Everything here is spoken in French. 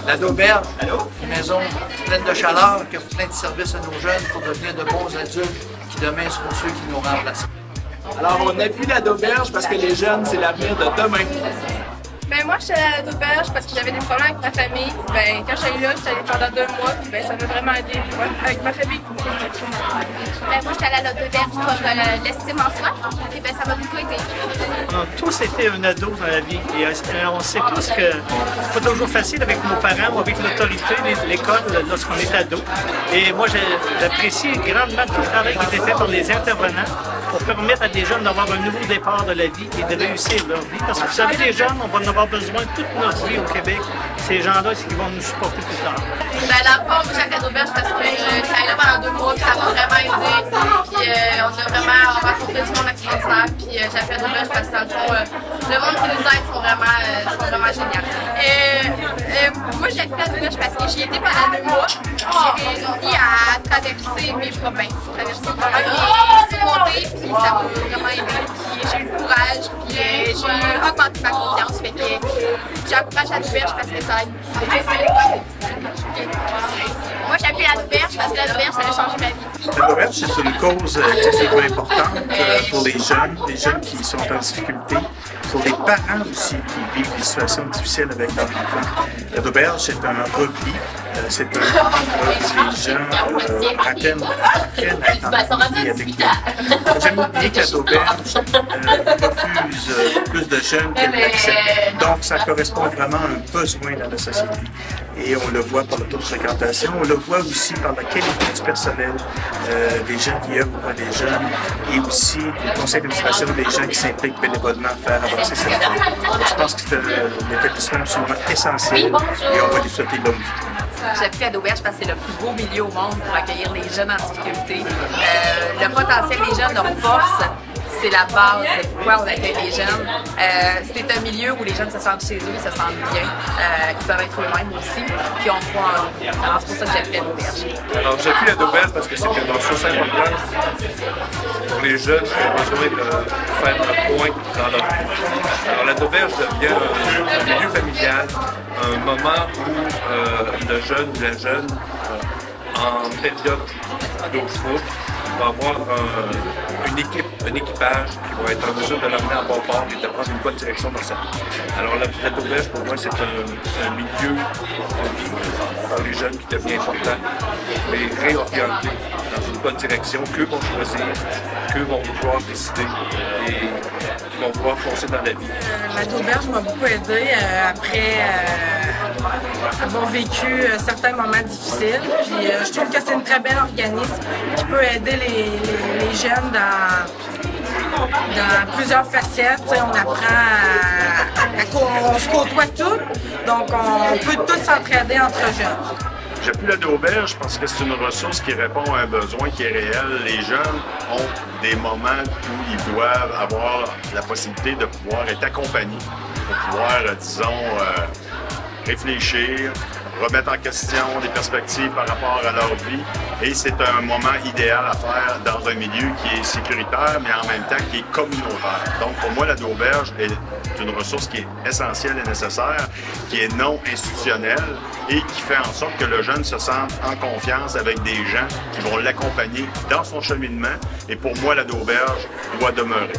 La d'auberge, une maison pleine de chaleur, qui offre plein de services à nos jeunes pour devenir de bons adultes qui demain seront ceux qui nous remplacent. Alors, on appuie la d'auberge parce que les jeunes, c'est l'avenir de demain. Ben moi, j'étais à la d'auberge parce que j'avais des problèmes avec ma famille. Ben, quand j'étais là, j'étais allée pendant 2 mois, puis ben, ça m'a vraiment aidé avec ma famille. Ben, moi, j'étais à la d'auberge pour l'estime en soi, et ben, ça m'a beaucoup aidé. On a tous été un ado dans la vie et on sait tous que c'est pas toujours facile avec nos parents ou avec l'autorité, l'école, lorsqu'on est ado. Et moi, j'apprécie grandement tout le travail qui a été fait par les intervenants pour permettre à des jeunes d'avoir un nouveau départ de la vie et de réussir leur vie. Parce que vous savez, les jeunes, on va en avoir besoin toute notre vie au Québec. Ces gens-là, c'est qui vont nous supporter plus tard. Ben, dans le fond, moi, j'étais à l'auberge parce que j'étais là pendant 2 mois, puis ça m'a vraiment aidé. Puis on a vraiment rencontré du monde extraordinaire. Puis j'ai fait l'auberge parce que dans le fond, le monde qui nous aide sont vraiment géniaux. Moi, j'ai fait l'auberge parce que j'y étais pendant 2 mois. J'ai réussi à traverser mes problèmes. J'ai surmonté, puis ça m'a vraiment aidé. Puis j'ai eu le courage, puis j'ai augmenté ma confiance. Fait que j'encourage à l'auberge parce que ça aide. Moi, j'appuie la l'auberge parce que la l'auberge, ça a changé ma vie. La l'auberge, c'est une cause excessivement importante pour les jeunes qui sont en difficulté, pour les parents aussi qui vivent des situations difficiles avec leurs enfants. La l'auberge, c'est un repli. C'est un endroit où les gens apprennent à être en famille avec eux. J'aime oublier que la l'auberge refuse plus de jeunes qu'elle accepte. Donc, ça correspond vraiment à un besoin dans la société. Et on le voit par le taux de fréquentation, on le voit aussi par la qualité du personnel, des gens qui œuvrent pour des jeunes et aussi le conseil d'administration des gens qui s'impliquent bénévolement à faire avancer cette vie. Je pense que c'est un établissement absolument essentiel et on va lui souhaiter longue vie. J'appuie à l'auberge parce que c'est le plus beau milieu au monde pour accueillir les jeunes en difficulté. Le potentiel des jeunes, leur force, c'est la base de pourquoi on accueille les jeunes. C'est un milieu où les jeunes se sentent chez eux, se sentent bien, ils peuvent être eux-mêmes aussi, puis on croit en eux. Alors c'est pour ça que j'appuie à l'auberge. Alors j'appuie la l'auberge parce que c'est une ressource importante pour les jeunes qui ont besoin de faire un point dans leur vie. Alors la l'auberge devient un milieu familial, un moment où le jeune ou la jeune, en période d'eau chaude, va avoir un équipage qui va être en mesure de l'amener à bon port et de prendre une bonne direction dans sa vie. Alors la l'auberge, pour moi, c'est un milieu de vie pour les jeunes qui devient important, mais réorienté dans une bonne direction, qu'eux vont choisir, qu'eux vont pouvoir décider et qui vont pouvoir foncer dans la vie. La d'auberge m'a beaucoup aidé après avoir vécu certains moments difficiles. Puis je trouve que c'est une très belle organisme qui peut aider les jeunes dans plusieurs facettes. T'sais, on apprend on se côtoie tous, donc on peut tous s'entraider entre jeunes. J'appuie la d'auberge parce que c'est une ressource qui répond à un besoin qui est réel. Les jeunes ont des moments où ils doivent avoir la possibilité de pouvoir être accompagnés, pour pouvoir, disons, réfléchir, remettre en question des perspectives par rapport à leur vie. Et c'est un moment idéal à faire dans un milieu qui est sécuritaire, mais en même temps qui est communautaire. Donc pour moi, la d'auberge est une ressource qui est essentielle et nécessaire, qui est non institutionnelle et qui fait en sorte que le jeune se sente en confiance avec des gens qui vont l'accompagner dans son cheminement. Et pour moi, la d'auberge doit demeurer.